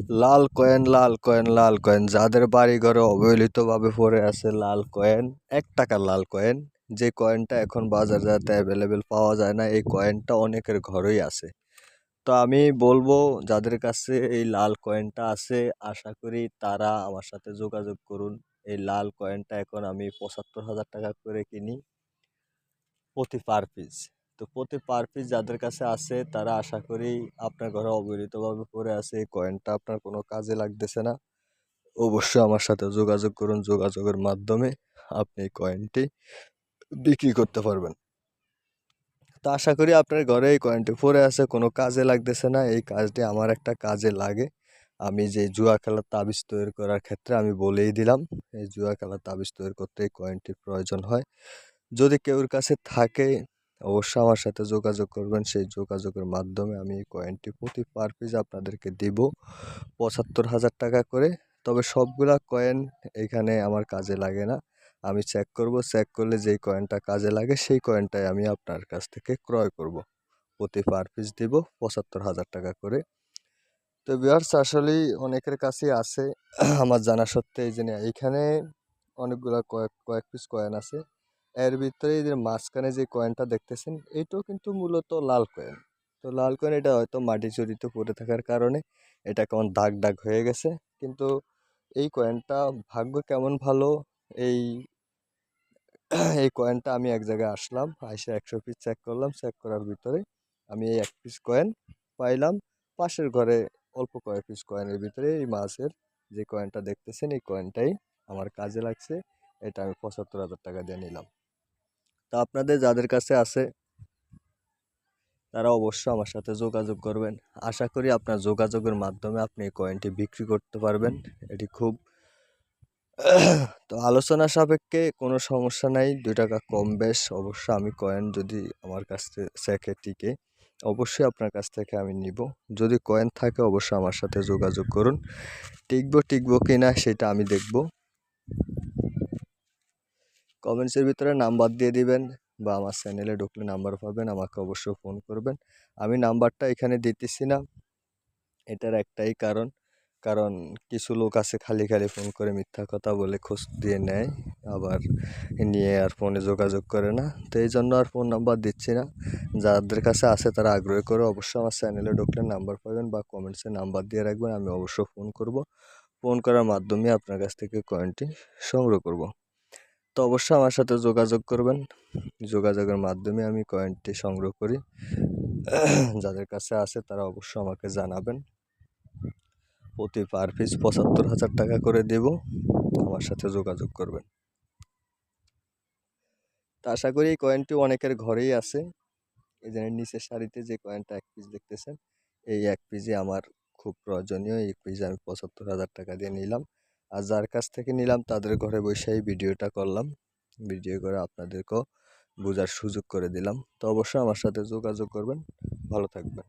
লাল coin, লাল coin, লাল coin, যাদের বাড়ি ঘরে অবহেলিতভাবে পড়ে আছে লাল কয়েন, ১ টাকার লাল কয়েন, যে কয়েনটা এখন বাজারজাতে অ্যাভেলেবেল পাওয়া যায় না, এই কয়েনটা অনেকের ঘরেই আছে। তো আমি বলবো যাদের কাছে এই লাল কয়েনটা আছে, আশা করি তারা আমার সাথে যোগাযোগ করুন। এই লাল কয়েনটা এখন আমি ৭৫,০০০ টাকা করে কিনি প্রতি পার পিস। তো প্রতি পার পিস যাদের কাছে আছে তারা আশা করি আপনার ঘরে অবহেলিতভাবে পড়ে আছে, এই কয়েনটা আপনার কোনো কাজে লাগতেছে না, অবশ্যই আমার সাথে যোগাযোগ করুন। যোগাযোগের মাধ্যমে আপনি এই কয়েনটি বিক্রি করতে পারবেন। তো আশা করি আপনার ঘরে এই কয়েনটি পড়ে আছে, কোনো কাজে লাগতেছে না, এই কাজটি আমার একটা কাজে লাগে। আমি যে জুয়া খেলার তাবিজ তৈরি করার ক্ষেত্রে আমি বলেই দিলাম, এই জুয়া খেলার তাবিজ তৈরি করতে এই কয়েনটির প্রয়োজন হয়। যদি কেউর কাছে থাকে অবশ্যই আমার সাথে যোগাযোগ করবেন, সেই যোগাযোগের মাধ্যমে আমি এই কয়েনটি প্রতি পার পিস আপনাদেরকে দিব ৭৫,০০০ টাকা করে। তবে সবগুলা কয়েন এখানে আমার কাজে লাগে না, আমি চেক করব, চেক করলে যেই কয়েনটা কাজে লাগে সেই কয়েনটাই আমি আপনার কাছ থেকে ক্রয় করব। প্রতি পার পিস দিব ৭৫,০০০ টাকা করে। তো ভিউয়ার্স আসলেই অনেকের কাছেই আছে আমার জানা সত্ত্বে, এই যে এইখানে অনেকগুলা কয়েক কয়েক পিস কয়েন আছে। এর ভিতরে এই যে মাঝখানে যে কয়েনটা দেখতেছেন এইটাও কিন্তু মূলত লাল কয়েন। তো লাল কয়েন এটা হয়তো মাটি চুরিতে পড়ে থাকার কারণে এটা কেমন দাগ দাগ হয়ে গেছে, কিন্তু এই কয়েনটা ভাগ্য কেমন ভালো, এই এই কয়েনটা আমি এক জায়গায় আসলাম, আইসা ১০০ পিস চেক করলাম, চেক করার ভিতরে আমি এই ১ পিস কয়েন পাইলাম। পাশের ঘরে অল্প কয়েক পিস কয়েনের ভিতরে এই মাছের যে কয়েনটা দেখতেছেন এই কয়েনটাই আমার কাজে লাগছে, এটা আমি ৭৫,০০০ টাকা দিয়ে নিলাম। তা আপনাদের যাদের কাছে আছে তারা অবশ্যই আমার সাথে যোগাযোগ করবেন। আশা করি আপনার যোগাযোগের মাধ্যমে আপনি এই কয়েনটি বিক্রি করতে পারবেন। এটি খুব তো আলোচনা সাপেক্ষে কোনো সমস্যা নাই, ২ টাকা কম বেশ অবশ্য আমি কয়েন যদি আমার কাছ থেকে টিকে অবশ্যই আপনার কাছ থেকে আমি নিব। যদি কয়েন থাকে অবশ্যই আমার সাথে যোগাযোগ করুন। টিকবো কি না সেটা আমি দেখব। কমেন্টসের ভিতরে নাম্বার দিয়ে দিবেন বা আমার চ্যানেলে ঢুকলে নাম্বার পাবেন, আমাকে অবশ্যই ফোন করবেন। আমি নাম্বারটা এখানে দিতেছি না, এটার একটাই কারণ, কারণ কিছু লোক আছে খালি খালি ফোন করে মিথ্যা কথা বলে খোঁজ দিয়ে নেয়, আবার নিয়ে আর ফোনে যোগাযোগ করে না। তো এই জন্য আর ফোন নাম্বার দিচ্ছি না। যাদের কাছে আছে তারা আগ্রহ করে অবশ্যই আমার চ্যানেলে ঢুকলে নাম্বার পাবেন বা কমেন্টসে নাম্বার দিয়ে রাখবেন, আমি অবশ্যই ফোন করব। ফোন করার মাধ্যমে আপনার কাছ থেকে কয়েনটি সংগ্রহ করব। তো অবশ্যই আমার সাথে যোগাযোগ করবেন, যোগাযোগের মাধ্যমে আমি কয়েনটি সংগ্রহ করি। যাদের কাছে আছে তারা অবশ্যই আমাকে জানাবেন। প্রতি পার পিস ৭৫,০০০ টাকা করে দেব, আমার সাথে যোগাযোগ করবেন। তা আশা করি এই কয়েনটি অনেকের ঘরেই আছে। এই যে নিচের সারিতে যে কয়েনটা ১ পিস দেখতেছেন, এই ১ পিসই আমার খুব প্রয়োজনীয়, এই পিস আমি ৭৫,০০০ টাকা দিয়ে নিলাম। আর যার কাছ থেকে নিলাম তাদের ঘরে বসেই ভিডিওটা করলাম, ভিডিও করে আপনাদেরকেও বোঝার সুযোগ করে দিলাম। তো অবশ্যই আমার সাথে যোগাযোগ করবেন, ভালো থাকবেন।